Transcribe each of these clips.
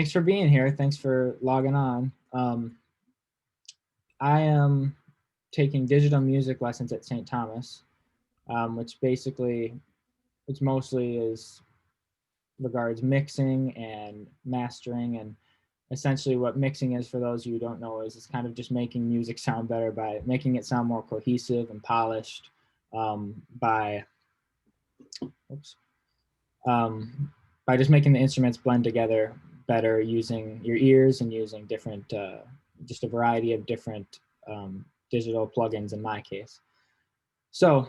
Thanks for being here. Thanks for logging on. I am taking digital music lessons at St. Thomas, which basically, which mostly is regards mixing and mastering. And essentially, what mixing is, for those of you who don't know, is it's kind of just making music sound better by making it sound more cohesive and polished, by, oops, by just making the instruments blend together better using your ears and using different, just a variety of different digital plugins in my case. So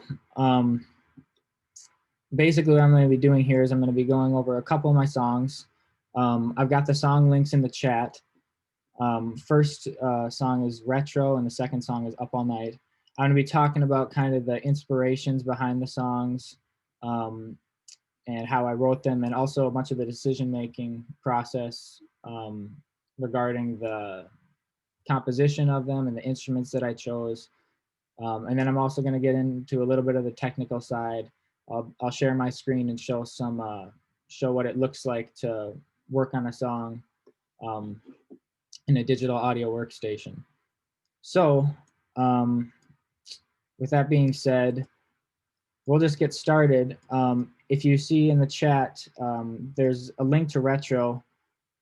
basically what I'm going to be doing here is I'm going to be going over a couple of my songs. I've got the song links in the chat. First song is Retro and the second song is Up All Night. I'm going to be talking about kind of the inspirations behind the songs, and how I wrote them, and also a bunch of the decision-making process regarding the composition of them and the instruments that I chose. And then I'm also going to get into a little bit of the technical side. I'll share my screen and show show what it looks like to work on a song in a digital audio workstation. So with that being said, we'll just get started. If you see in the chat, there's a link to Retro,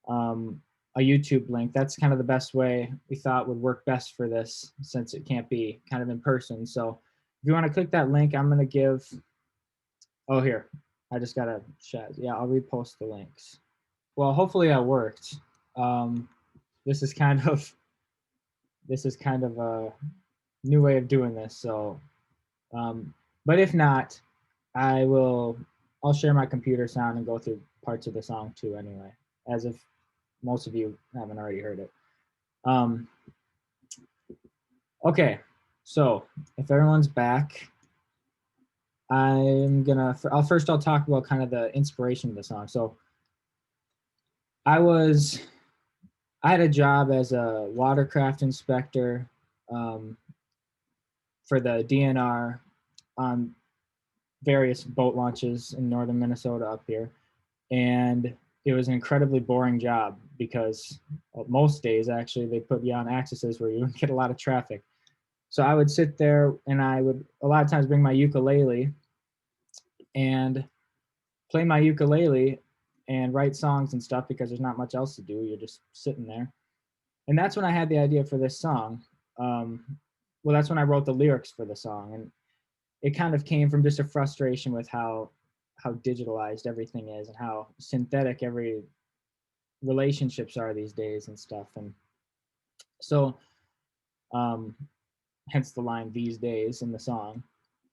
a YouTube link. That's kind of the best way we thought would work best for this, since it can't be kind of in person. So if you want to click that link, I'm going to give, oh, here, I just got a chat. Yeah, I'll repost the links. Well, hopefully that worked. This is kind of a new way of doing this. So, but if not, I'll share my computer sound and go through parts of the song too anyway, as if most of you haven't already heard it. Okay, so if everyone's back, I'll first talk about kind of the inspiration of the song. So I had a job as a watercraft inspector for the DNR on various boat launches in northern Minnesota up here. And it was an incredibly boring job because most days, actually, they put you on accesses where you would get a lot of traffic. So I would sit there and I would a lot of times bring my ukulele and play my ukulele and write songs and stuff because there's not much else to do. You're just sitting there. And that's when I had the idea for this song. Well, that's when I wrote the lyrics for the song. And it kind of came from just a frustration with how digitalized everything is and how synthetic every relationships are these days and stuff. And so hence the line "these days" in the song.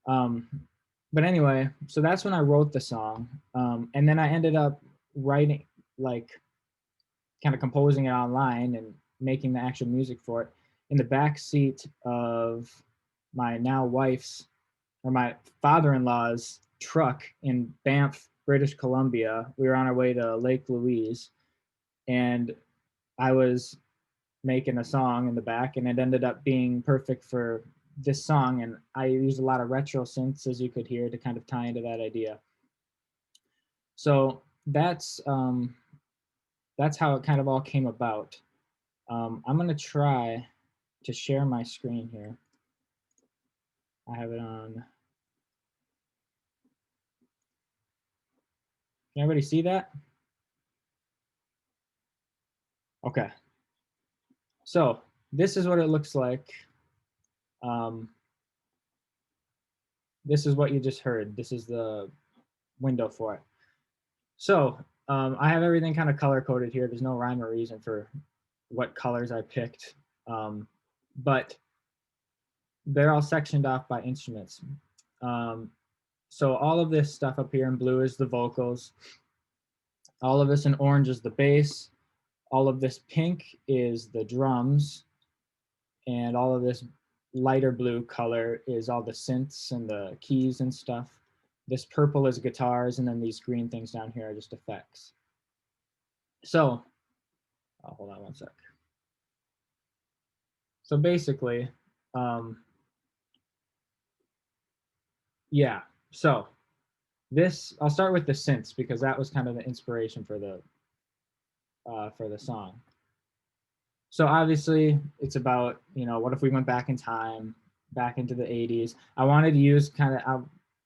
But anyway, so that's when I wrote the song. And then I ended up writing, like, kind of composing it online and making the actual music for it in the back seat of my now wife's, or my father-in-law's, truck in Banff, British Columbia. We were on our way to Lake Louise, and I was making a song in the back, and it ended up being perfect for this song. And I used a lot of retro synths, as you could hear, to kind of tie into that idea. So that's how it kind of all came about. I'm going to try to share my screen here. I have it on. Can everybody see that? Okay. So this is what it looks like. This is what you just heard. This is the window for it. So I have everything kind of color coded here. There's no rhyme or reason for what colors I picked, but they're all sectioned off by instruments. So all of this stuff up here in blue is the vocals. All of this in orange is the bass. All of this pink is the drums. And all of this lighter blue color is all the synths and the keys and stuff. This purple is guitars, and then these green things down here are just effects. So, hold on one sec. So basically, yeah, so this, I'll start with the synths because that was kind of the inspiration for for the song. So obviously it's about, what if we went back in time, back into the 80s. I wanted to use I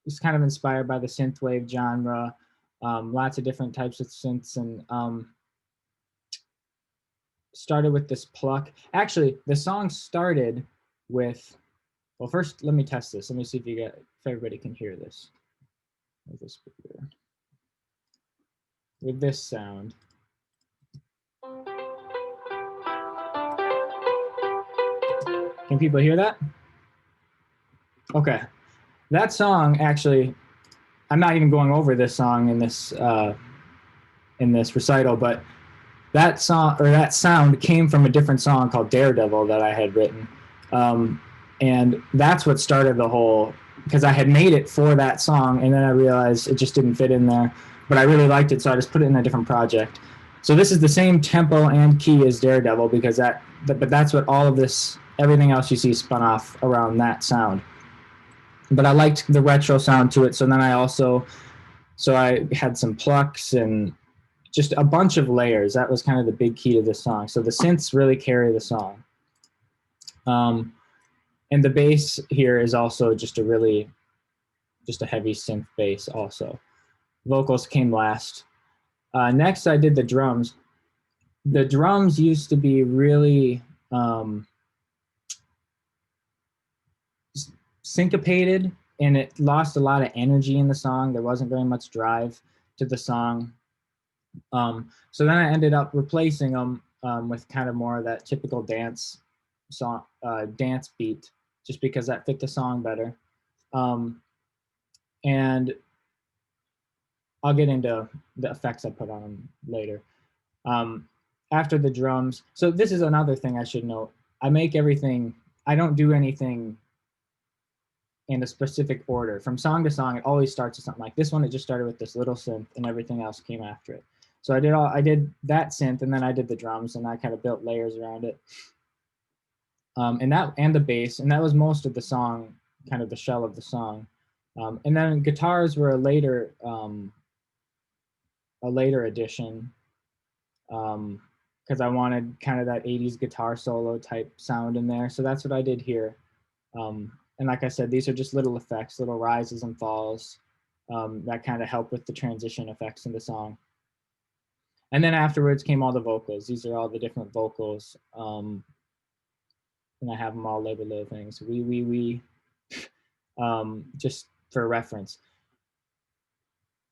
was kind of inspired by the synthwave genre, lots of different types of synths, and started with this pluck. Actually, the song started with, well, first let me test this. Let me see if everybody can hear this. With this sound. Can people hear that? Okay. That song, actually, I'm not even going over this song in this recital, but that song, or that sound, came from a different song called Daredevil that I had written. And that's what started the whole, because I had made it for that song, and then I realized it just didn't fit in there. But I really liked it, so I just put it in a different project. So this is the same tempo and key as Daredevil, because but that's what all of this, everything else you see spun off around that sound. But I liked the retro sound to it, so then I had some plucks and just a bunch of layers. That was kind of the big key to this song. So the synths really carry the song. And the bass here is also just a heavy synth bass also. Vocals came last. Next, I did the drums. The drums used to be really syncopated, and it lost a lot of energy in the song. There wasn't very much drive to the song. So then I ended up replacing them with kind of more of that typical dance beat, just because that fit the song better. And I'll get into the effects I put on them later. After the drums, so this is another thing I should note. I don't do anything in a specific order. From song to song, it always starts with something. Like this one, it just started with this little synth, and everything else came after it. So I did that synth, and then I did the drums, and I kind of built layers around it. And the bass, and that was most of the song, kind of the shell of the song. And then guitars were a later addition, because I wanted kind of that 80s guitar solo type sound in there. So that's what I did here. And like I said, these are just little effects, little rises and falls that kind of help with the transition effects in the song. And then afterwards came all the vocals. These are all the different vocals. And I have them all labeled little things. We, just for reference.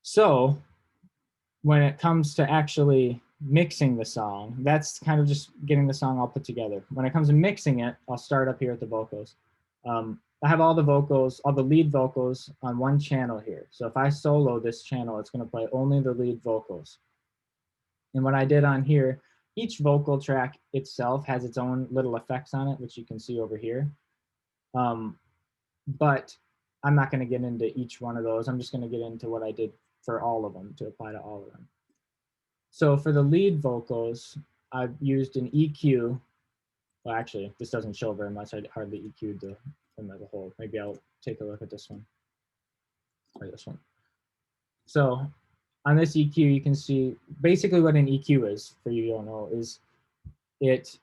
So when it comes to actually mixing the song, that's kind of just getting the song all put together. When it comes to mixing it, I'll start up here at the vocals. I have all the lead vocals on one channel here. So if I solo this channel, it's going to play only the lead vocals. And what I did on here, each vocal track itself has its own little effects on it, which you can see over here. But I'm not going to get into each one of those. I'm just going to get into what I did for all of them to apply to all of them. So for the lead vocals, I've used an EQ. Well, actually, this doesn't show very much. I hardly EQ'd them as a whole. Maybe I'll take a look at this one or this one. So on this EQ, you can see basically what an EQ is, for you who don't know, is it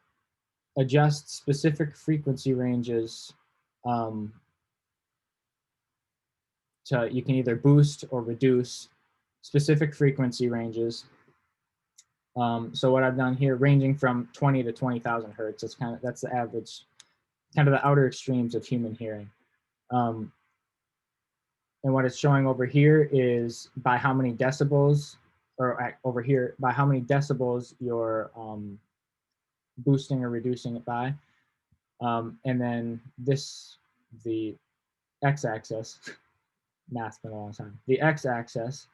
adjusts specific frequency ranges you can either boost or reduce specific frequency ranges. So what I've done here, ranging from 20 to 20,000 hertz, that's the average, kind of the outer extremes of human hearing. And what it's showing over here is by how many decibels, or over here, by how many decibels you're boosting or reducing it by. And then the x-axis, math's been a long time. The x-axis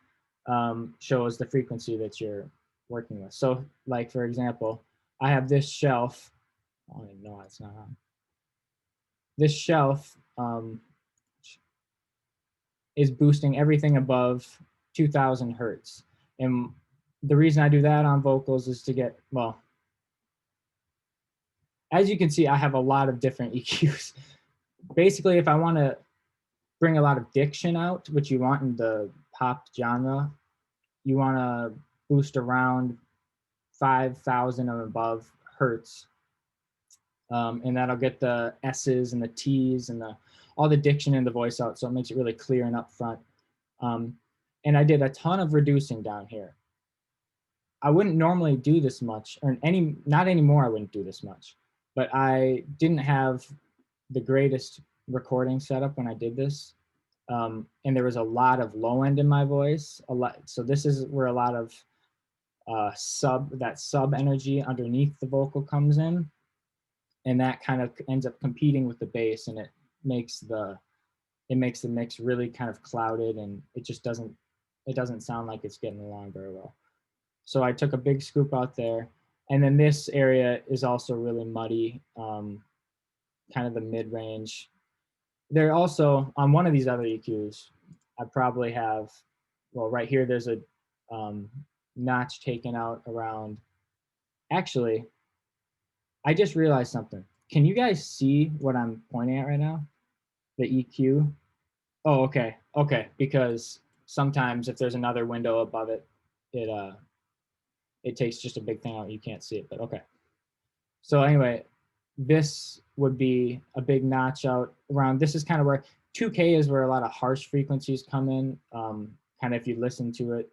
shows the frequency that you're working with. So like, for example, I have this shelf. I don't even know why it's not on. This shelf is boosting everything above 2000 hertz. And the reason I do that on vocals is to get, well, as you can see, I have a lot of different EQs. Basically, if I want to bring a lot of diction out, which you want in the pop genre, you want to boost around 5,000 and above hertz. And that'll get the S's and the T's and all the diction in the voice out, so it makes it really clear and upfront. And I did a ton of reducing down here. I wouldn't normally do this much, or not anymore I wouldn't do this much, but I didn't have the greatest recording setup when I did this. And there was a lot of low end in my voice, so this is where a lot of sub energy underneath the vocal comes in, and that kind of ends up competing with the bass, and it makes the mix really kind of clouded, and it doesn't sound like it's getting along very well. So I took a big scoop out there, and then this area is also really muddy, kind of the mid range. There also, on one of these other EQs, I probably have, well, right here there's a notch taken out around. Actually, I just realized something. Can you guys see what I'm pointing at right now? The EQ? Oh, okay. Okay, because sometimes if there's another window above it, it takes just a big thing out. You can't see it, but okay. So anyway, this would be a big notch out around. This is kind of where 2K is, where a lot of harsh frequencies come in. Kind of if you listen to it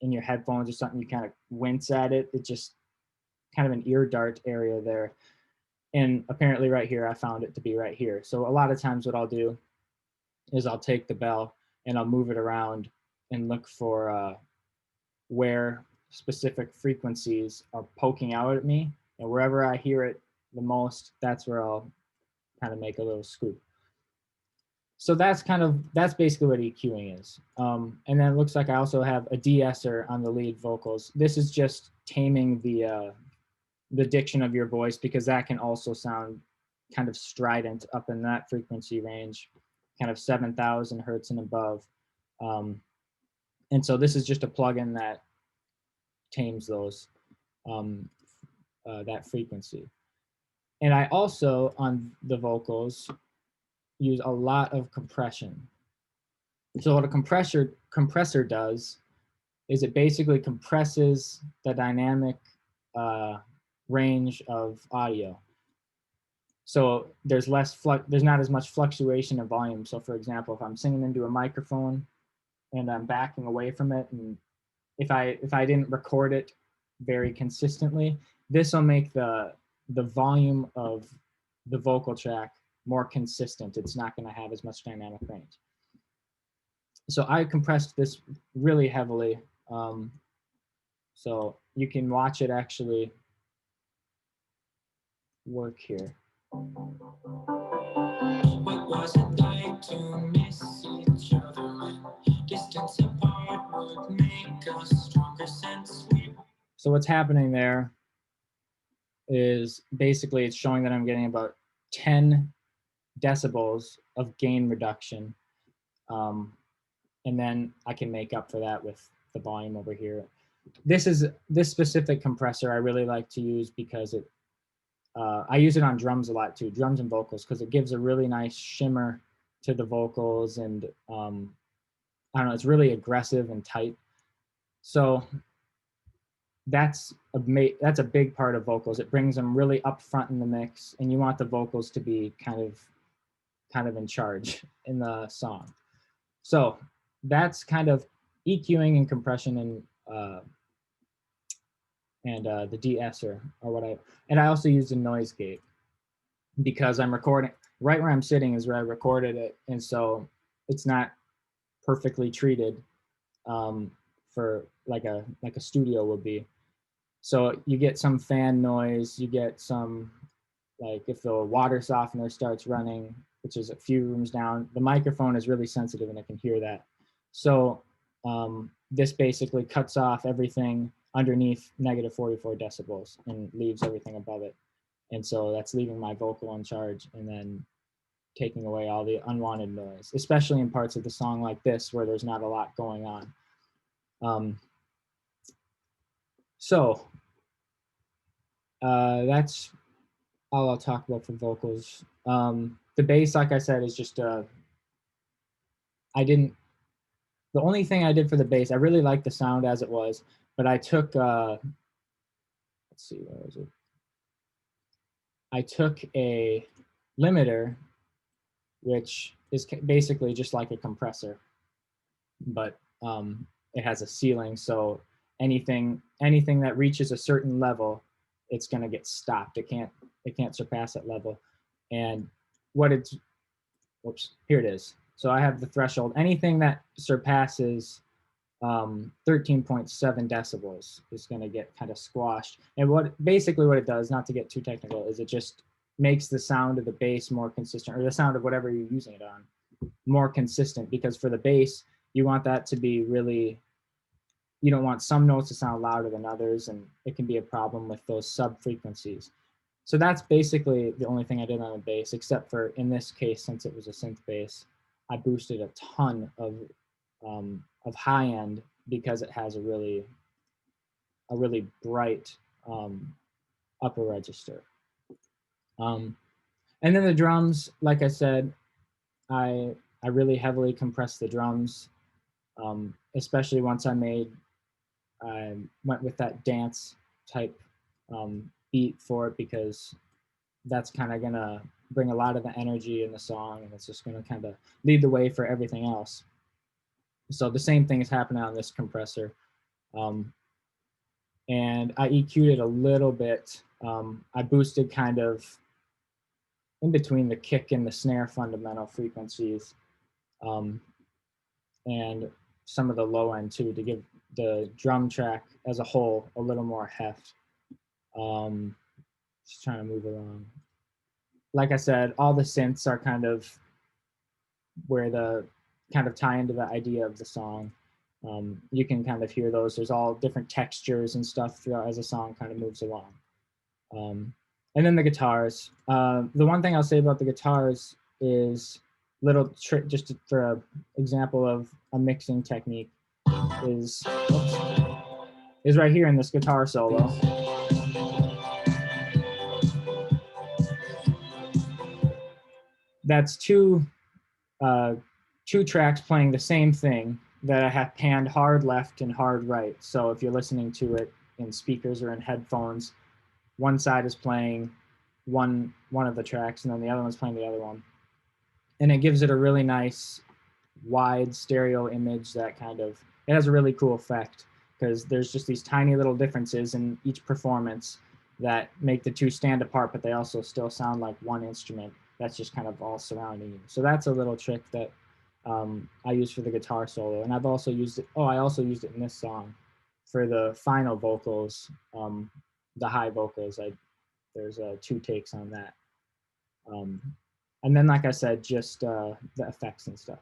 in your headphones or something, you kind of wince at it. It just kind of an ear dart area there. And apparently right here, I found it to be right here. So a lot of times what I'll do is I'll take the bell and I'll move it around and look for where specific frequencies are poking out at me. And wherever I hear it the most, that's where I'll kind of make a little scoop. So that's basically what EQing is. And then it looks like I also have a de-esser on the lead vocals. This is just taming the diction of your voice, because that can also sound kind of strident up in that frequency range, kind of 7,000 hertz and above. And so this is just a plugin that tames those, that frequency. And I also, on the vocals, use a lot of compression. So what a compressor does is it basically compresses the dynamic range of audio. So there's not as much fluctuation of volume. So for example, if I'm singing into a microphone and I'm backing away from it, and if I didn't record it very consistently, this will make the volume of the vocal track more consistent. It's not going to have as much dynamic range. So I compressed this really heavily. So you can watch it actually work here. What was it like to miss each other when distance apart would make us stronger since we... So what's happening there is basically it's showing that I'm getting about 10 decibels of gain reduction. And then I can make up for that with the volume over here. This specific compressor I really like to use because I use it on drums a lot too, drums and vocals, because it gives a really nice shimmer to the vocals, and I don't know, it's really aggressive and tight. So that's a big part of vocals. It brings them really up front in the mix, and you want the vocals to be kind of in charge in the song. So that's kind of EQing and compression and the de-esser are what I also use the noise gate, because I'm recording right where I'm sitting is where I recorded it, and so it's not perfectly treated for like a studio would be. So you get some fan noise, you get some, like if the water softener starts running, which is a few rooms down, the microphone is really sensitive and it can hear that. So this basically cuts off everything underneath negative 44 decibels and leaves everything above it. And so that's leaving my vocal in charge and then taking away all the unwanted noise, especially in parts of the song like this where there's not a lot going on. So that's all I'll talk about for vocals. The bass, like I said, is just the only thing I did for the bass, I really liked the sound as it was, but I took let's see, where is it? I took a limiter, which is basically just like a compressor, but it has a ceiling. So anything that reaches a certain level, it's going to get stopped. It can't surpass that level. And what it's, whoops, here it is. So I have the threshold. Anything that surpasses 13.7 decibels is going to get kind of squashed. And basically what it does, not to get too technical, is it just makes the sound of the bass more consistent, or the sound of whatever you're using it on more consistent, because for the bass, you want that to be really, you don't want some notes to sound louder than others, and it can be a problem with those sub frequencies. So that's basically the only thing I did on the bass, except for in this case, since it was a synth bass, I boosted a ton of high end because it has a really bright upper register. And then the drums, like I said, I really heavily compressed the drums, especially once I went with that dance type beat for it, because that's kind of gonna bring a lot of the energy in the song, and it's just gonna kind of lead the way for everything else. So the same thing is happening on this compressor. And I EQ'd it a little bit. I boosted kind of in between the kick and the snare fundamental frequencies, and some of the low end too, to give the drum track as a whole a little more heft. Just trying to move along. Like I said, all the synths are kind of where the kind of tie into the idea of the song. You can kind of hear those. There's all different textures and stuff throughout as the song kind of moves along. And then the guitars. The one thing I'll say about the guitars is little trick, just for an example of a mixing technique, is right here in this guitar solo. That's two tracks playing the same thing that I have panned hard left and hard right. So if you're listening to it in speakers or in headphones, one side is playing one of the tracks, and then the other one's playing the other one. And it gives it a really nice wide stereo image that kind of, it has a really cool effect, because there's just these tiny little differences in each performance that make the two stand apart, but they also still sound like one instrument that's just kind of all surrounding you. So that's a little trick that I use for the guitar solo. And I've also used it, I also used it in this song for the final vocals, the high vocals. There's 2 takes on that. And then, like I said, just the effects and stuff.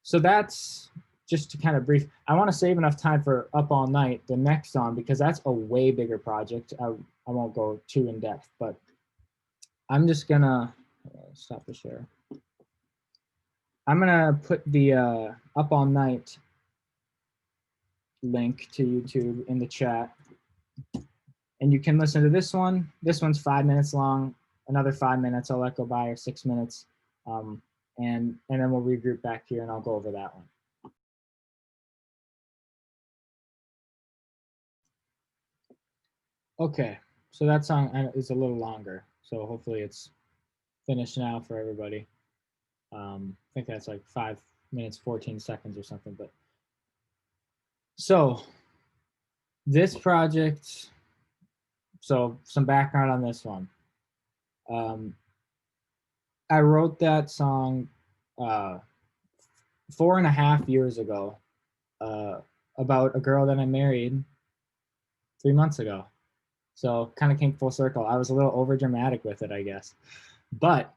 So that's just to kind of brief. I want to save enough time for Up All Night, the next song, because that's a way bigger project. I won't go too in depth, but I'm just gonna stop the share. I'm gonna put the Up All Night link to YouTube in the chat, and you can listen to this one. This one's 5 minutes long. Another 5 minutes I'll let go by, or 6 minutes, and then we'll regroup back here and I'll go over that one. Okay, so that song is a little longer, so hopefully it's finished now for everybody. I think that's like 5 minutes, 14 seconds or something. But so this project, so some background on this one. I wrote that song 4.5 years ago about a girl that I married 3 months ago. So kind of came full circle. I was a little over dramatic with it, I guess. But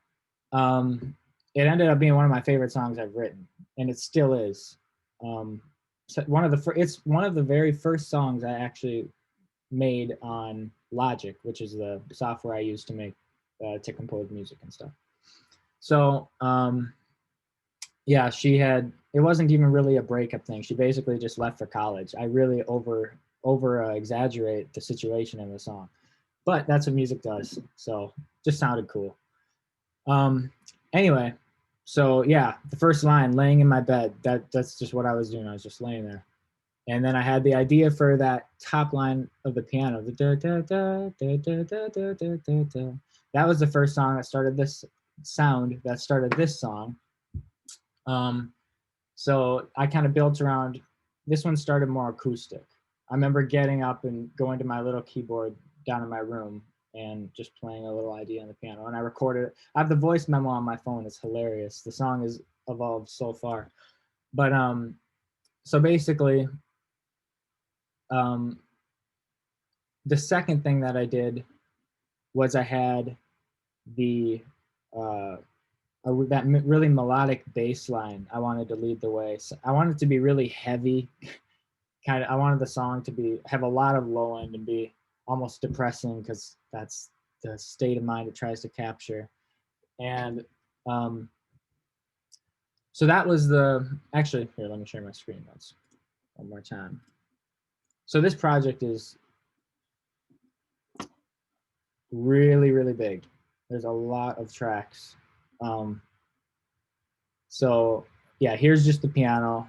it ended up being one of my favorite songs I've written, and it still is. So it's one of the very first songs I actually made on Logic, which is the software I use to make to compose music and stuff. So yeah, it wasn't even really a breakup thing. She basically just left for college. I really over exaggerate the situation in the song, but that's what music does. So just sounded cool. Anyway, so yeah, the first line, laying in my bed, that's just what I was doing. I was just laying there. And then I had the idea for that top line of the piano. That was the first song that started this sound that started this song. So I kind of built around, this one started more acoustic. I remember getting up and going to my little keyboard down in my room and just playing a little idea on the piano. And I recorded it. I have the voice memo on my phone. It's hilarious. The song has evolved so far. But so basically, the second thing that I did was I had the that really melodic bass line. I wanted to lead the way. So I wanted it to be really heavy. I wanted the song to have a lot of low end and be almost depressing, because that's the state of mind it tries to capture. And so that was actually, here, let me share my screen notes one more time. So this project is really, really big. There's a lot of tracks. So yeah, here's just the piano,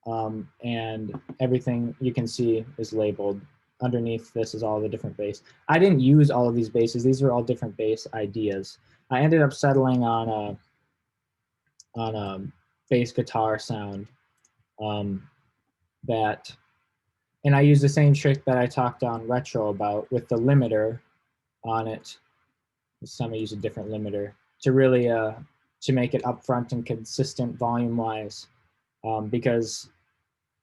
and everything you can see is labeled. Underneath this is all the different bass. I didn't use all of these basses. These were all different bass ideas. I ended up settling on a bass guitar sound that, and I used the same trick that I talked on Retro about with the limiter on it. This time I use a different limiter to really to make it upfront and consistent volume wise, because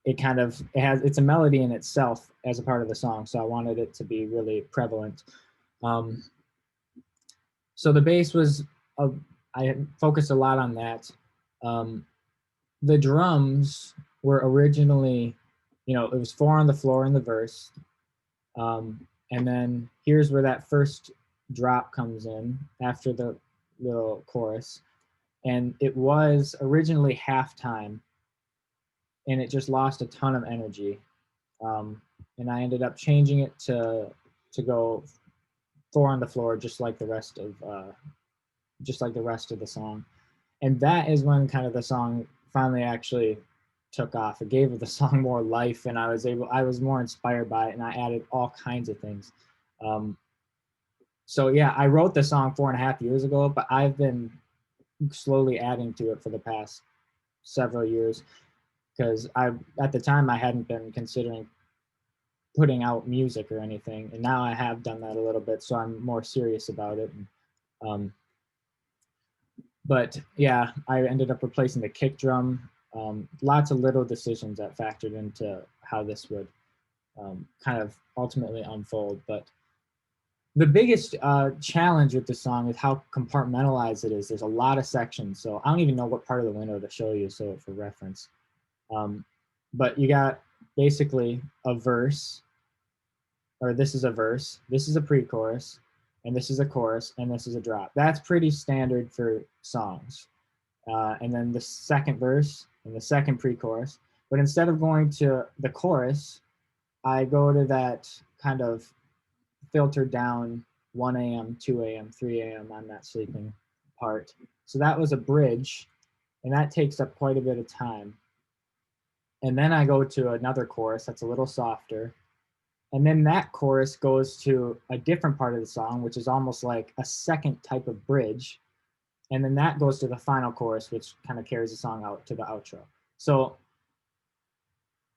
it's a melody in itself as a part of the song, so I wanted it to be really prevalent. So the bass was, I focused a lot on that. The drums were originally, it was 4 on the floor in the verse, and then here's where that first drop comes in after the little chorus, and it was originally halftime, and it just lost a ton of energy. And I ended up changing it to go 4 on the floor, just like the rest of the song. And that is when kind of the song finally actually took off. It gave the song more life, and I was more inspired by it, and I added all kinds of things. So yeah, I wrote the song 4.5 years ago, but I've been slowly adding to it for the past several years, because at the time I hadn't been considering putting out music or anything, and now I have done that a little bit, so I'm more serious about it. But yeah, I ended up replacing the kick drum. Lots of little decisions that factored into how this would kind of ultimately unfold. But the biggest challenge with the song is how compartmentalized it is. There's a lot of sections, so I don't even know what part of the window to show you, so for reference. But you got basically a verse, or this is a verse, this is a pre-chorus, and this is a chorus, and this is a drop. That's pretty standard for songs. And then the second verse and the second pre-chorus. But instead of going to the chorus, I go to that kind of filtered down 1 a.m., 2 a.m., 3 a.m. I'm not sleeping part. So that was a bridge, and that takes up quite a bit of time. And then I go to another chorus that's a little softer. And then that chorus goes to a different part of the song, which is almost like a second type of bridge. And then that goes to the final chorus, which kind of carries the song out to the outro. So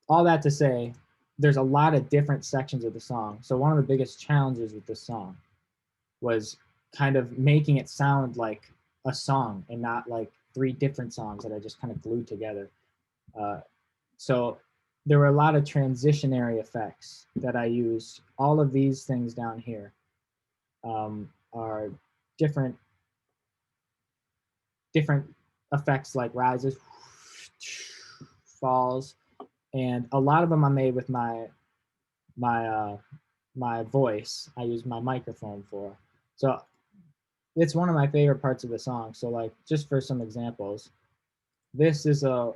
all that to say, there's a lot of different sections of the song. So one of the biggest challenges with this song was kind of making it sound like a song and not like 3 different songs that I just kind of glued together. So there were a lot of transitionary effects that I used. All of these things down here are different effects, like rises, falls, and a lot of them I made with my voice. I use my microphone for. So it's one of my favorite parts of the song. So like, just for some examples, this is a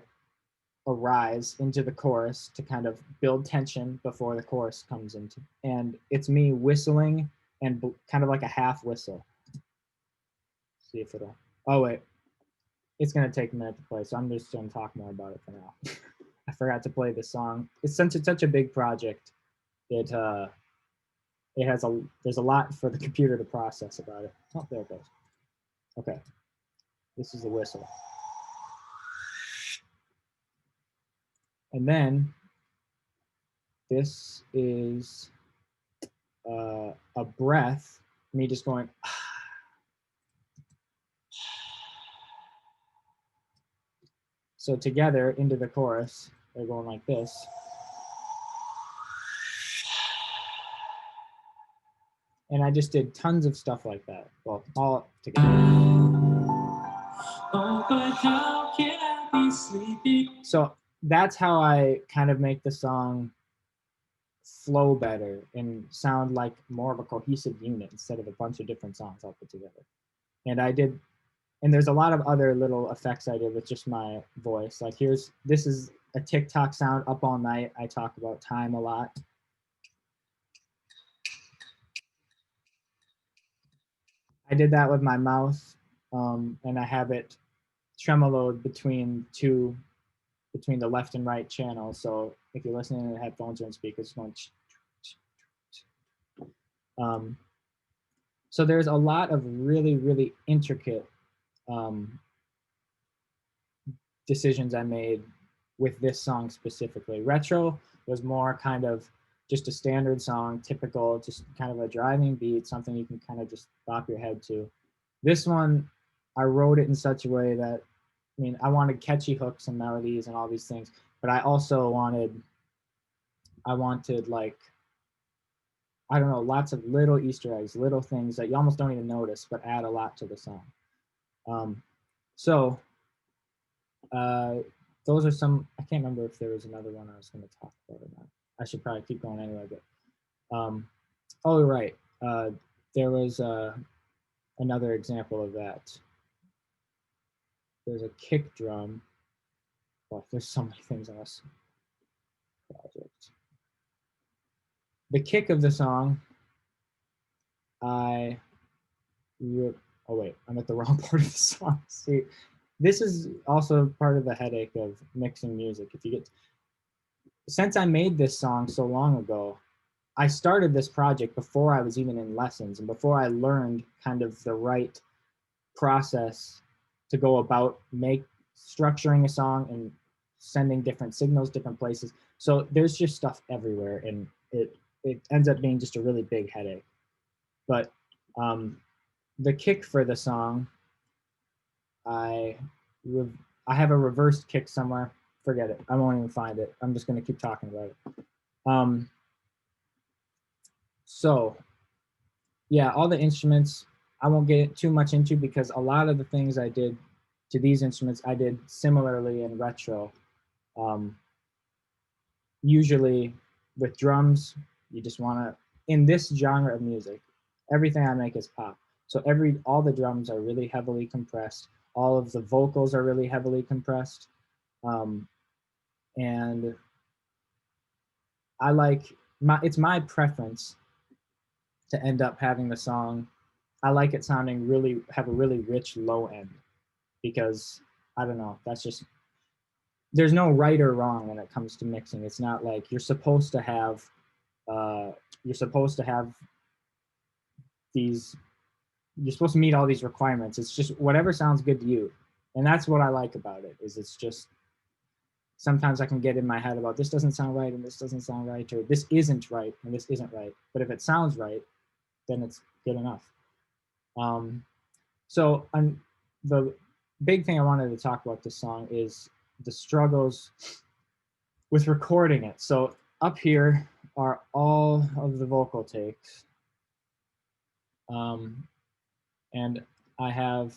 rise into the chorus to kind of build tension before the chorus comes into, and it's me whistling and kind of like a half whistle. See if it'll, oh wait, it's gonna take a minute to play, so I'm just gonna talk more about it for now. forgot to play this song. It's such a big project. It there's a lot for the computer to process about it. Oh, there it goes. Okay, this is the whistle. And then this is a breath, me just going. So together into the chorus, they're going like this. And I just did tons of stuff like that. Well, all together. Oh, but how can I be sleeping? So that's how I kind of make the song flow better and sound like more of a cohesive unit instead of a bunch of different songs all put together. And I did, and there's a lot of other little effects I did with just my voice. Like this is a TikTok sound, Up All Night. I talk about time a lot. I did that with my mouth, and I have it tremoloed between the left and right channels. So if you're listening to headphones or in speakers, it's going. So there's a lot of really, really intricate decisions I made with this song specifically. Retro was more kind of just a standard song, typical, just kind of a driving beat, something you can kind of just bop your head to. This one, I wrote it in such a way that, I mean, I wanted catchy hooks and melodies and all these things, but I also wanted like, I don't know, lots of little Easter eggs, little things that you almost don't even notice, but add a lot to the song. Those are some, I can't remember if there was another one I was going to talk about or not. I should probably keep going anyway, but, oh, right. There was another example of that. There's a kick drum. Well, there's so many things on this project. The kick of the song, oh wait, I'm at the wrong part of the song. See, this is also part of the headache of mixing music. Since I made this song so long ago, I started this project before I was even in lessons and before I learned kind of the right process to go about structuring a song and sending different signals, different places. So there's just stuff everywhere, and it ends up being just a really big headache. But the kick for the song, I have a reversed kick somewhere. Forget it. I won't even find it. I'm just going to keep talking about it. So yeah, all the instruments I won't get too much into because a lot of the things I did to these instruments I did similarly in retro. Usually with drums, you just want to, in this genre of music, everything I make is pop. So all the drums are really heavily compressed. All of the vocals are really heavily compressed. And I like, it's my preference to end up having the song, I like it sounding have a really rich low end because, I don't know, that's just, there's no right or wrong when it comes to mixing. It's not like you're supposed to have these, you're supposed to meet all these requirements. It's just whatever sounds good to you. And that's what I like about it, is it's just, sometimes I can get in my head about this doesn't sound right and this doesn't sound right, or this isn't right and this isn't right. But if it sounds right, then it's good enough. So the big thing I wanted to talk about this song is the struggles with recording it. So up here are all of the vocal takes. And I have,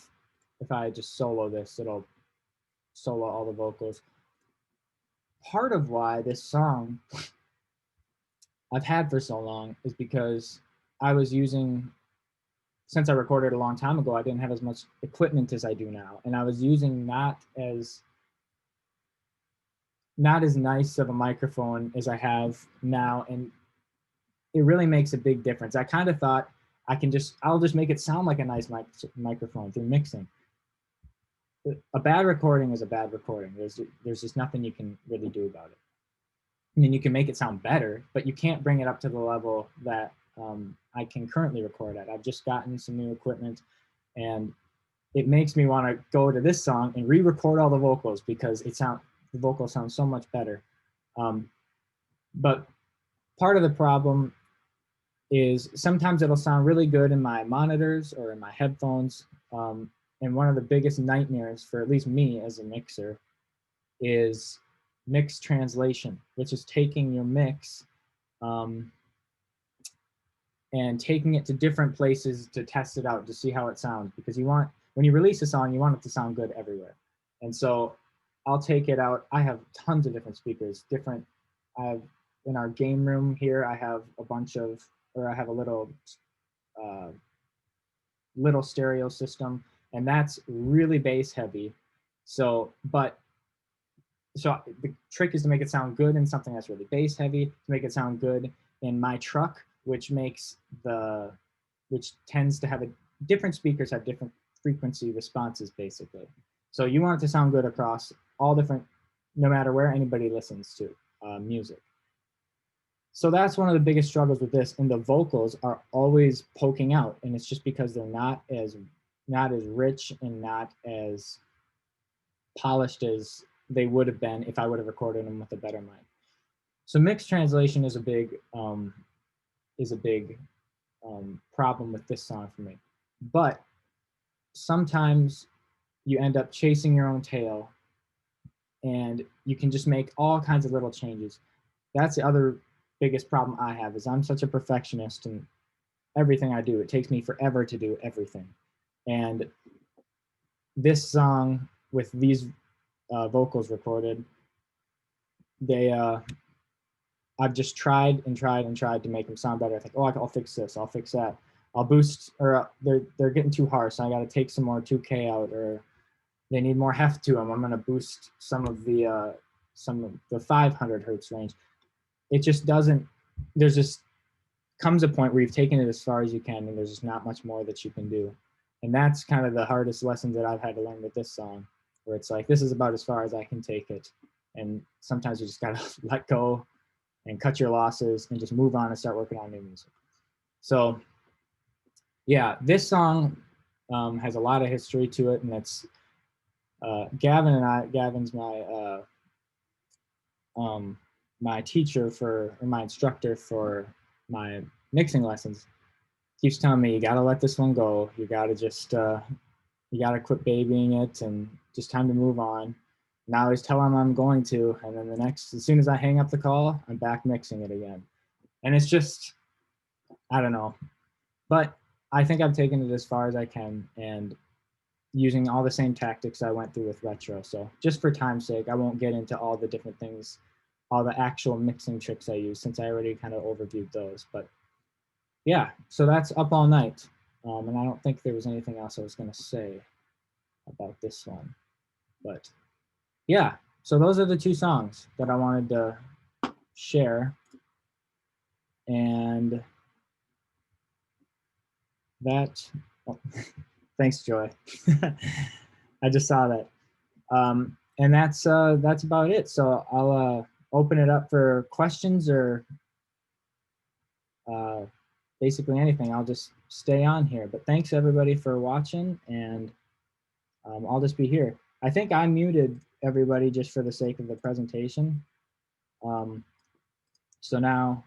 if I just solo this, it'll solo all the vocals. Part of why this song I've had for so long is because I was using, since I recorded a long time ago, I didn't have as much equipment as I do now. And I was using not as nice of a microphone as I have now. And it really makes a big difference. I kind of thought I'll just make it sound like a nice microphone through mixing. a bad recording is a bad recording. There's just nothing you can really do about it. I mean, you can make it sound better, but you can't bring it up to the level that I can currently record at. I've just gotten some new equipment, and it makes me want to go to this song and re-record all the vocals because the vocals sound so much better. But part of the problem is sometimes it'll sound really good in my monitors or in my headphones. And one of the biggest nightmares for at least me as a mixer is mix translation, which is taking your mix and taking it to different places to test it out to see how it sounds. Because when you release a song, you want it to sound good everywhere. And so I'll take it out. I have tons of different speakers, I have in our game room here, I have a little stereo system, and that's really bass heavy. So the trick is to make it sound good in something that's really bass heavy, to make it sound good in my truck, which tends to have different speakers have different frequency responses, basically. So you want it to sound good across all different, no matter where anybody listens to music. So that's one of the biggest struggles with this, and the vocals are always poking out, and it's just because they're not as rich and not as polished as they would have been if I would have recorded them with a better mic. So mix translation is a big problem with this song for me. But sometimes you end up chasing your own tail, and you can just make all kinds of little changes. That's the other biggest problem I have, is I'm such a perfectionist in everything I do. It takes me forever to do everything. And this song with these vocals recorded, I've just tried to make them sound better. I think, I'll fix this, I'll fix that. I'll boost, or they're getting too harsh, so I got to take some more 2K out, or they need more heft to them. I'm going to boost some of the 500 hertz range. It just doesn't. There's just comes a point where you've taken it as far as you can, and there's just not much more that you can do. And that's kind of the hardest lessons that I've had to learn with this song, where it's like, this is about as far as I can take it. And sometimes you just got to let go and cut your losses and just move on and start working on new music. So yeah, this song has a lot of history to it, and it's Gavin's my teacher my instructor for my mixing lessons, keeps telling me, you got to let this one go. You got to just, you got to quit babying it, and just time to move on. And I always tell him I'm going to, and then as soon as I hang up the call, I'm back mixing it again. And it's just, I don't know. But I think I've taken it as far as I can, and using all the same tactics I went through with retro. So just for time's sake, I won't get into all the different things, all the actual mixing tricks I use, since I already kind of overviewed those. But yeah, so that's Up All Night. And I don't think there was anything else I was going to say about this one. But yeah, so those are the two songs that I wanted to share. And that, thanks, Joy. I just saw that. And that's about it. So I'll open it up for questions or basically anything. I'll just stay on here. But thanks everybody for watching, and I'll just be here. I think I muted everybody just for the sake of the presentation. So now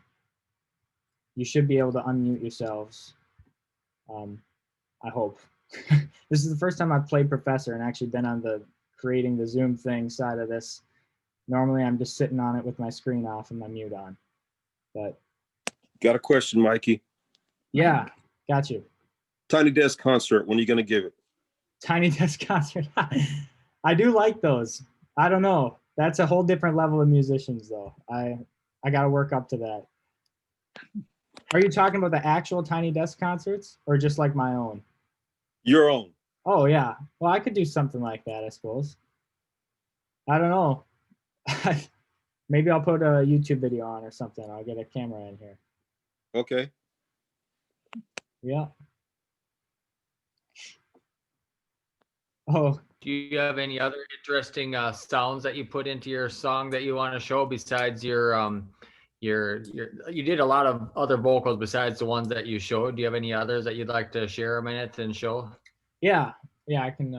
you should be able to unmute yourselves. I hope. This is the first time I've played Professor and actually been on the creating the Zoom thing side of this. Normally I'm just sitting on it with my screen off and my mute on. But got a question, Mikey. Yeah, got you. Tiny Desk concert, when are you going to give it? Tiny Desk concert. I do like those. I don't know. That's a whole different level of musicians, though. I got to work up to that. Are you talking about the actual Tiny Desk concerts, or just like my own? Your own. Oh, yeah. Well, I could do something like that, I suppose. I don't know. Maybe I'll put a YouTube video on or something. I'll get a camera in here. Okay. Yeah. Oh, Do you have any other interesting sounds that you put into your song that you want to show besides your you did a lot of other vocals besides the ones that you showed. Do you have any others that you'd like to share a minute and show? Yeah, I can.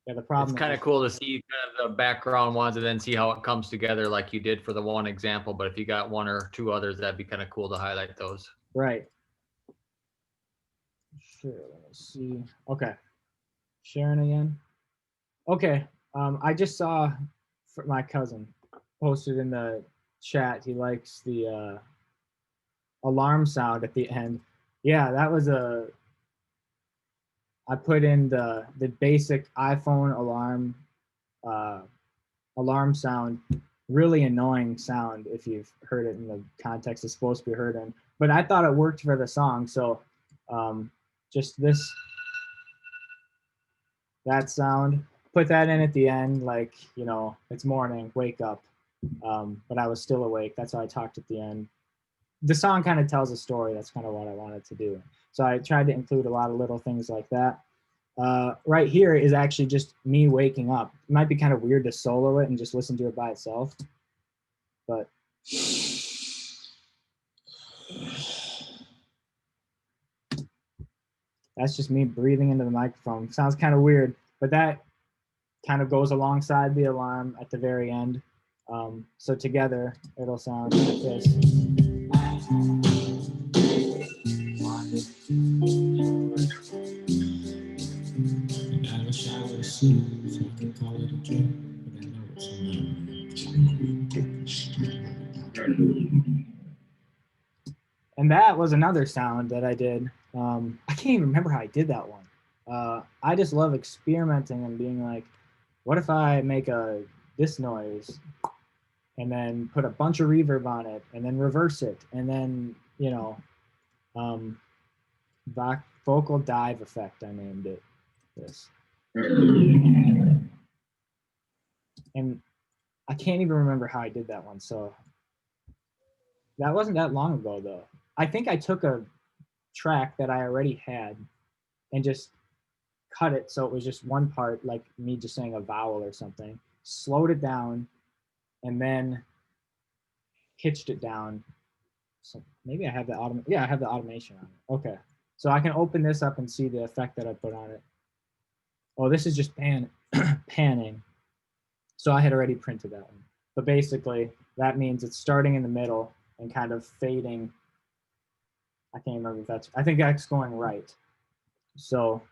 Yeah, the problem It's kind of cool to see kind of the background ones and then see how it comes together like you did for the one example. But if you got one or two others, that'd be kind of cool to highlight those. Right. Sure. Let me see. Okay. Sharing again. Okay. I just saw my cousin posted in the chat. He likes the alarm sound at the end. Yeah, that was I put in the basic iPhone alarm sound. Really annoying sound if you've heard it in the context it's supposed to be heard in. But I thought it worked for the song, so just that sound. Put that in at the end, like, you know, it's morning, wake up. But I was still awake. That's how I talked at the end. The song kind of tells a story. That's kind of what I wanted to do. So I tried to include a lot of little things like that. Right here is actually just me waking up. It might be kind of weird to solo it and just listen to it by itself, but that's just me breathing into the microphone. Sounds kind of weird, but that kind of goes alongside the alarm at the very end. So together, it'll sound like this. I wish I would have seen if I can call it a dream, but I know it's not. And that was another sound that I did. I can't even remember how I did that one. I just love experimenting and being like, what if I make this noise and then put a bunch of reverb on it and then reverse it and then, you know, vocal dive effect, I named it this. And I can't even remember how I did that one. So that wasn't that long ago though. I think I took a track that I already had and just cut it so it was just one part, like me just saying a vowel or something, slowed it down, and then pitched it down. So maybe I have the I have the automation on it. Okay. So I can open this up and see the effect that I put on it. Oh, this is just panning. So I had already printed that one. But basically, that means it's starting in the middle and kind of fading. I can't remember if that's, I think that's going right. So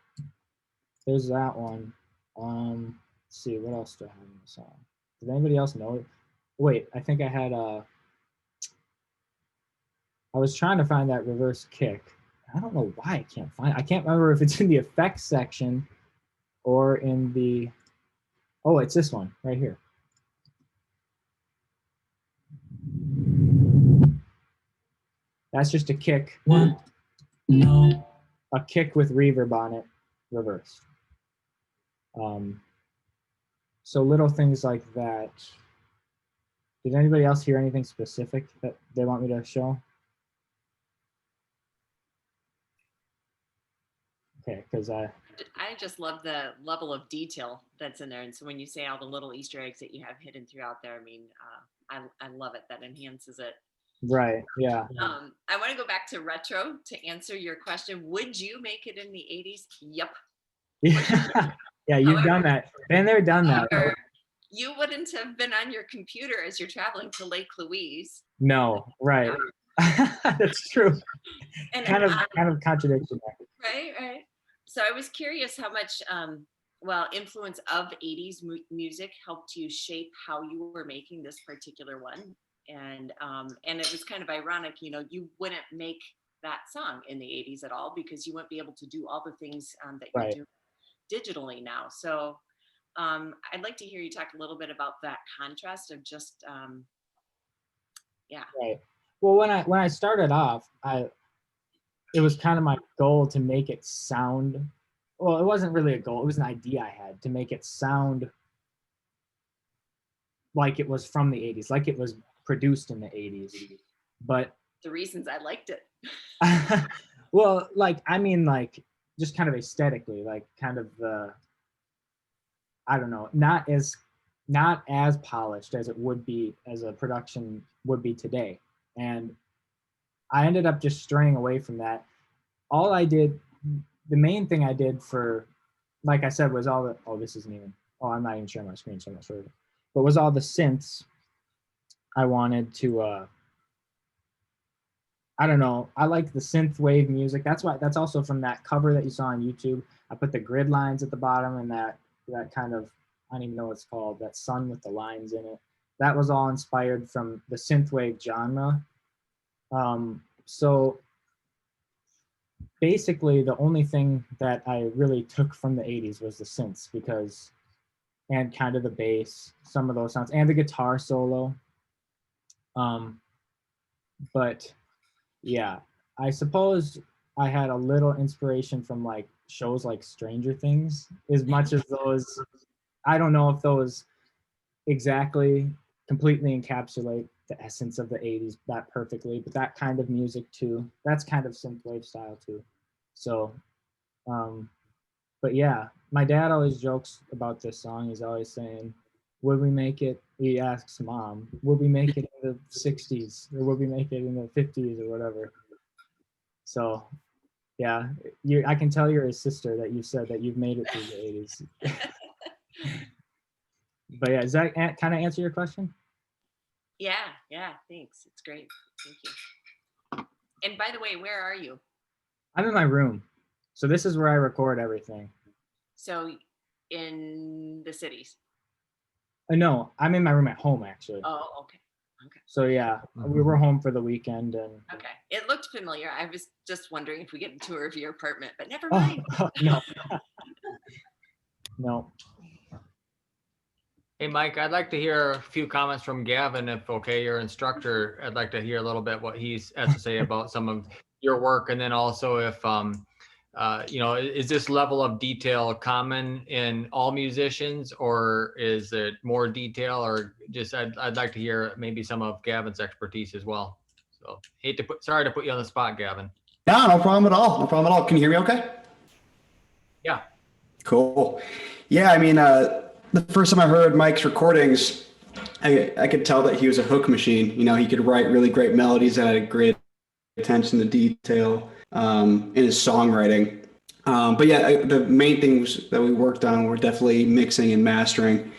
there's that one. Let's see, what else do I have in the song? Did anybody else know it? Wait, I think I had I was trying to find that reverse kick. I don't know why I can't find it. I can't remember if it's in the effects section or in the, oh, it's this one right here. That's just a kick. What? No. A kick with reverb on it, reversed. So little things like that. Did anybody else hear anything specific that they want me to show? Okay, because I just love the level of detail that's in there. And so when you say all the little Easter eggs that you have hidden throughout there, I mean, I love it. That enhances it. Right, yeah. I want to go back to retro to answer your question. Would you make it in the 80s? Yep. Yeah, yeah, you've done that. Been there, done that. You wouldn't have been on your computer as you're traveling to Lake Louise. No, right. That's true. And kind of contradiction there. Right. So I was curious how much influence of 80s music helped you shape how you were making this particular one. And it was kind of ironic, you know, you wouldn't make that song in the 80s at all because you wouldn't be able to do all the things that you do digitally now. So I'd like to hear you talk a little bit about that contrast of just, Right. Well, when I started off, it was kind of my goal to make it sound, well, it wasn't really a goal. It was an idea I had to make it sound like it was from the 80s, like it was produced in the 80s. But the reasons I liked it. Well, like, I mean, like, just kind of aesthetically, like kind of I don't know, not as polished as it would be, as a production would be today. And I ended up just straying away from that. All I did, the main thing I did for, like I said, was all the, this isn't even, I'm not even sharing my screen, so I'm not sure. But was all the synths I wanted to, I don't know, I like the synth wave music. That's also from that cover that you saw on YouTube. I put the grid lines at the bottom and that kind of, I don't even know what it's called, that sun with the lines in it. That was all inspired from the synthwave genre. So basically the only thing that I really took from the 80s was the synths, because, and kind of the bass, some of those sounds, and the guitar solo. But yeah, I suppose I had a little inspiration from like shows like Stranger Things, as much as those, I don't know if those exactly completely encapsulate the essence of the 80s that perfectly, but that kind of music too, that's kind of synthwave style too. So but yeah, my dad always jokes about this song. He's always saying, would we make it, he asks mom, would we make it in the 60s, or would we make it in the 50s or whatever. So yeah, I can tell you're his sister that you said that you've made it through the 80s. But yeah, does that kind of answer your question? Yeah, thanks. It's great. Thank you. And by the way, where are you? I'm in my room. So this is where I record everything. So in the cities? No, I'm in my room at home, actually. Oh, okay. So yeah, we were home for the weekend. And okay, it looked familiar. I was just wondering if we get a tour of your apartment, but never mind. No. No. Hey, Mike, I'd like to hear a few comments from Gavin, if okay, your instructor. I'd like to hear a little bit what he has to say about some of your work, and then also if is this level of detail common in all musicians, or is it more detail, or just I'd like to hear maybe some of Gavin's expertise as well. So sorry to put you on the spot, Gavin. No, no problem at all. No problem at all. Can you hear me okay? Yeah. Cool. Yeah, I mean, the first time I heard Mike's recordings, I could tell that he was a hook machine. You know, he could write really great melodies and had a great attention to detail in his songwriting. But yeah, the main things that we worked on were definitely mixing and mastering.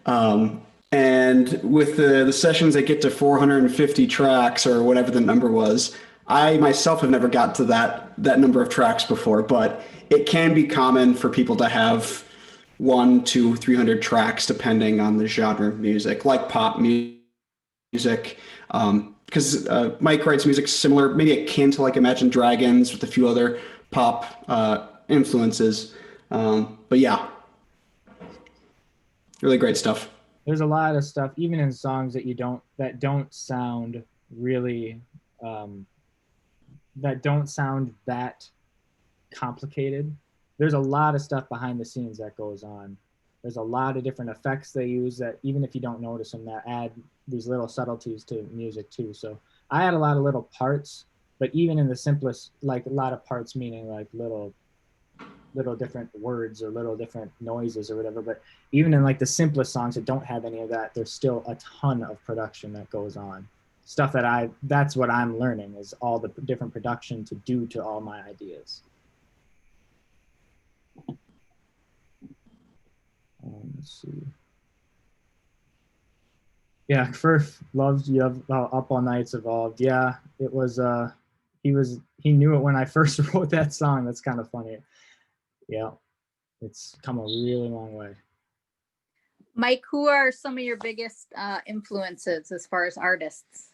And with the sessions that get to 450 tracks or whatever the number was, I myself have never got to that number of tracks before, but it can be common for people to have 100 to 300 tracks depending on the genre of music, like pop music. Because Mike writes music similar, maybe akin to like Imagine Dragons with a few other pop influences. But yeah, really great stuff. There's a lot of stuff, even in songs that don't sound really, that don't sound that complicated. There's a lot of stuff behind the scenes that goes on. There's a lot of different effects they use that, even if you don't notice them, that add these little subtleties to music too. So I had a lot of little parts, but even in the simplest, like a lot of parts meaning like little different words or little different noises or whatever. But even in like the simplest songs that don't have any of that, there's still a ton of production that goes on. Stuff that's what I'm learning, is all the different production to do to all my ideas. Let's see. Yeah, Firth loves you have Up All Night's evolved. Yeah, it was he knew it when I first wrote that song. That's kind of funny. Yeah, it's come a really long way. Mike, who are some of your biggest influences as far as artists?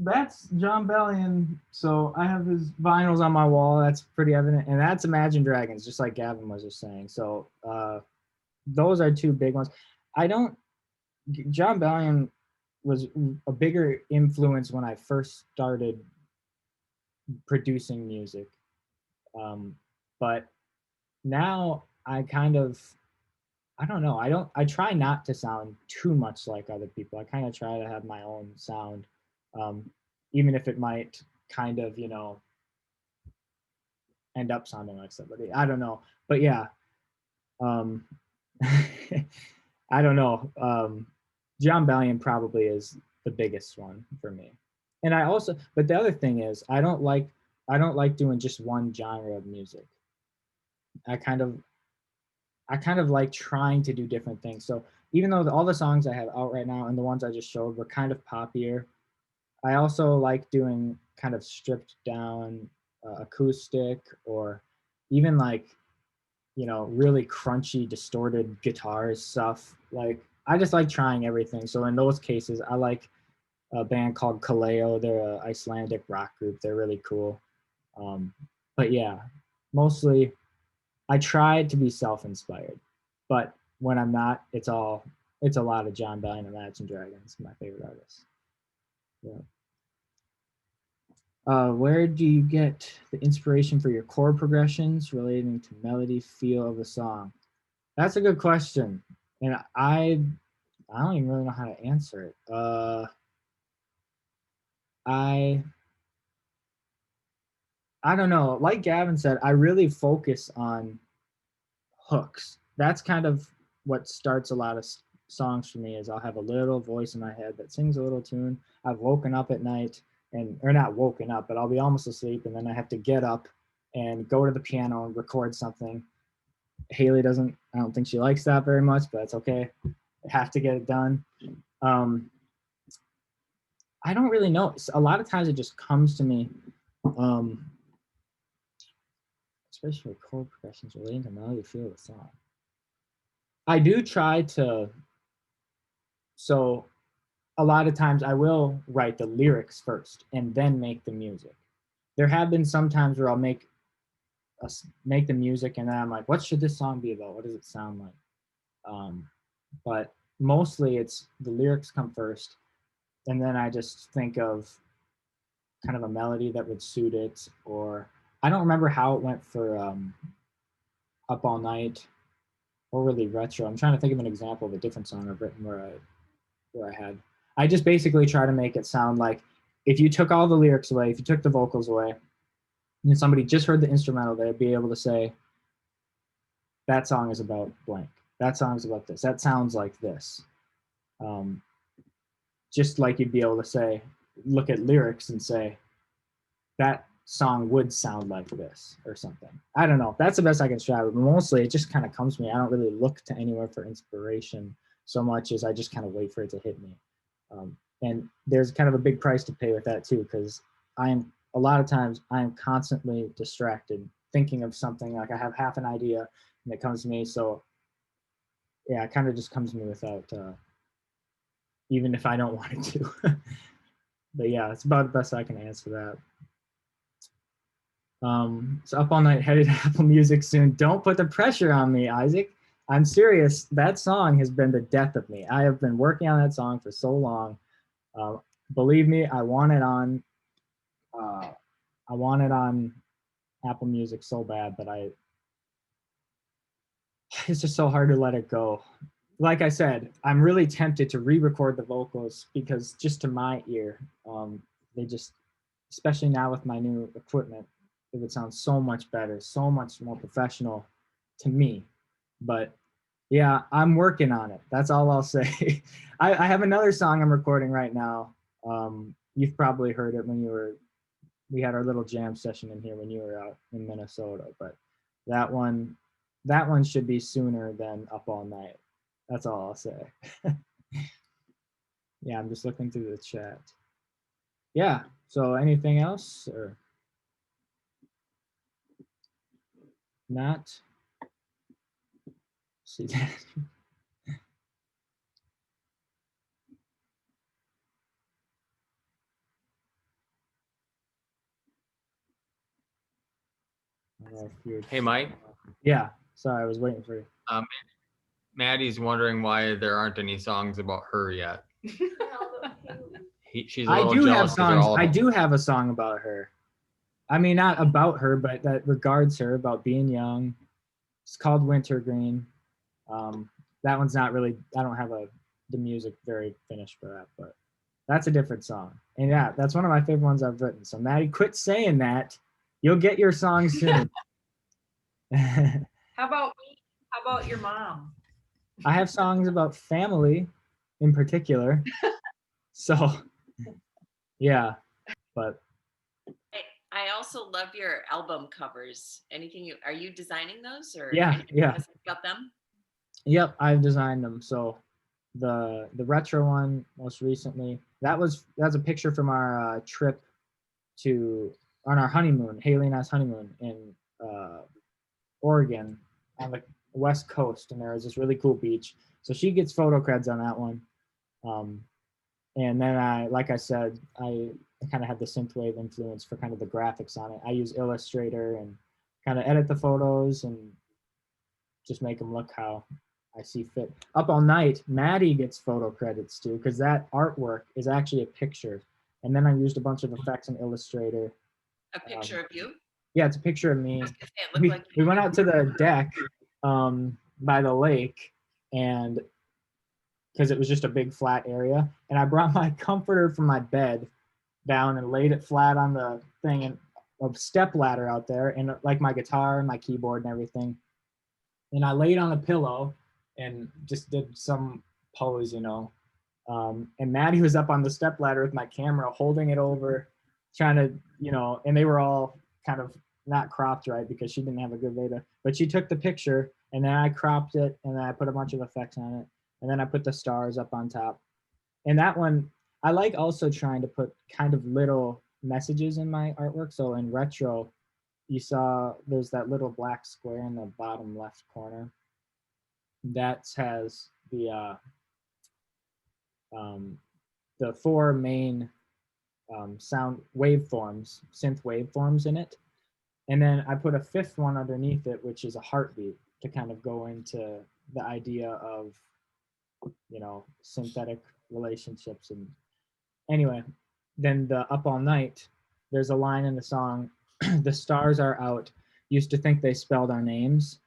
That's John Bellion. So I have his vinyls on my wall. That's pretty evident. And that's Imagine Dragons, just like Gavin was just saying. So those are two big ones. John Bellion was a bigger influence when I first started producing music. But now I don't know. I try not to sound too much like other people. I kind of try to have my own sound, even if it might kind of, end up sounding like somebody. I don't know. But yeah, Um, I don't know. John Bellion probably is the biggest one for me. And I also, but the other thing is, I don't like doing just one genre of music. I kind of like trying to do different things. So even though all the songs I have out right now and the ones I just showed were kind of poppier, I also like doing kind of stripped down acoustic, or even like, really crunchy, distorted guitars stuff. Like, I just like trying everything. So in those cases, I like a band called Kaleo. They're an Icelandic rock group. They're really cool. But yeah, mostly I try to be self-inspired, but when I'm not, it's a lot of John Bellion and Imagine Dragons, my favorite artists. Yeah. Where do you get the inspiration for your chord progressions relating to melody, feel of the song? That's a good question, and I don't even really know how to answer it. I don't know. Like Gavin said, I really focus on hooks. That's kind of what starts a lot of songs for me. Is I'll have a little voice in my head that sings a little tune. I've woken up at night or not woken up, but I'll be almost asleep, and then I have to get up and go to the piano and record something. Haley I don't think she likes that very much, but it's okay. I have to get it done. I don't really know. A lot of times it just comes to me, especially with chord progressions relating to melody, feel of the song. I do try to, so a lot of times I will write the lyrics first and then make the music. There have been some times where I'll make the music and then I'm like, what should this song be about? What does it sound like? But mostly it's the lyrics come first, and then I just think of kind of a melody that would suit it. Or I don't remember how it went for Up All Night or really Retro. I'm trying to think of an example of a different song I've written where I just basically try to make it sound like, if you took all the lyrics away, if you took the vocals away, and somebody just heard the instrumental, they'd be able to say, that song is about blank. That song's about this. That sounds like this. Just like you'd be able to say, look at lyrics and say, that song would sound like this or something. I don't know. That's the best I can describe it. But mostly it just kind of comes to me. I don't really look to anywhere for inspiration so much as I just kind of wait for it to hit me. And there's kind of a big price to pay with that too, because a lot of times I am constantly distracted thinking of something. Like I have half an idea and it comes to me. So yeah, it kind of just comes to me without, even if I don't want it to. But yeah, it's about the best I can answer that. So Up All Night, headed to Apple Music soon. Don't put the pressure on me, Isaac. I'm serious. That song has been the death of me. I have been working on that song for so long. Believe me, I want it on Apple Music so bad, but it's just so hard to let it go. Like I said, I'm really tempted to re-record the vocals because just to my ear, they just, especially now with my new equipment, it would sound so much better, so much more professional to me. But yeah, I'm working on it. That's all I'll say. I have another song I'm recording right now. You've probably heard it we had our little jam session in here when you were out in Minnesota, but that one should be sooner than Up All Night. That's all I'll say. Yeah, I'm just looking through the chat. Yeah, so anything else or not? See that. Hey, Mike. Yeah, sorry, I was waiting for you. Maddie's wondering why there aren't any songs about her yet. She's a I little do have jealous 'cause they're songs. all I about- do have a song about her. I mean, not about her, but that regards her, about being young. It's called Wintergreen. That one's not really, I don't have the music very finished for that, but that's a different song. And yeah, that's one of my favorite ones I've written. So Maddie, quit saying that. You'll get your song soon. How How about your mom? I have songs about family in particular. So yeah, but I also love your album covers. Anything are you designing those or Yeah, anything yeah. about them? yep, I've designed them. So the retro one most recently, that's a picture from our trip on our honeymoon, Haley and I's honeymoon in Oregon on the west coast, and there was this really cool beach. So she gets photo creds on that one. And then like I said, I kind of had the synthwave influence for kind of the graphics on it. I use Illustrator and kind of edit the photos and just make them look how I see fit. Up All Night, Maddie gets photo credits too, because that artwork is actually a picture. And then I used a bunch of effects in Illustrator. A picture of you? Yeah, it's a picture of me. I was gonna say, it looked like We went out to the deck by the lake, and because it was just a big flat area, and I brought my comforter from my bed down and laid it flat on the thing, and a step ladder out there, and like my guitar and my keyboard and everything. And I laid on a pillow and just did some pose, you know. And Maddie was up on the step ladder with my camera, holding it over, trying to, you know, and they were all kind of not cropped right because she didn't have a good way to, but she took the picture and then I cropped it and then I put a bunch of effects on it. And then I put the stars up on top. And that one, I like also trying to put kind of little messages in my artwork. So in retro, you saw there's that little black square in the bottom left corner. That has the 4 main sound waveforms, synth waveforms in it. And then I put a 5th one underneath it, which is a heartbeat to kind of go into the idea of, you know, synthetic relationships. And anyway, then the Up All Night, there's a line in the song, the stars are out, used to think they spelled our names.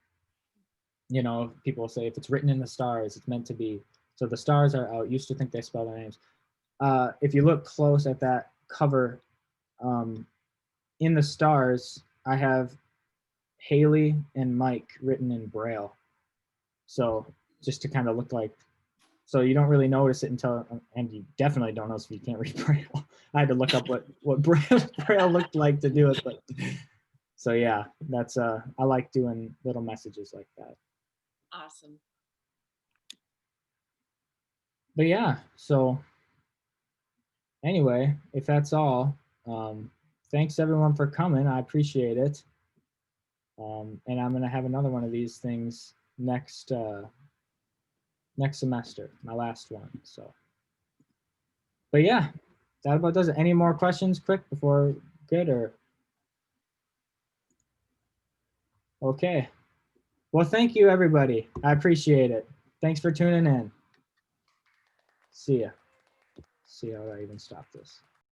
You know, people say if it's written in the stars, it's meant to be. So the stars are out, used to think they spelled our names. If you look close at that cover, in the stars, I have Haley and Mike written in Braille. So just to kind of look like, so you don't really notice it until, and you definitely don't notice if you can't read Braille. I had to look up what Braille looked like to do it. But so yeah, that's I like doing little messages like that. awesome. But yeah, so anyway, if that's all, thanks everyone for coming. I appreciate it. And I'm gonna have another one of these things next semester, my last one. So, but yeah, that about does it. Any more questions quick before good or? Okay. Well, thank you everybody. I appreciate it. Thanks for tuning in. See ya. See how I even stop this.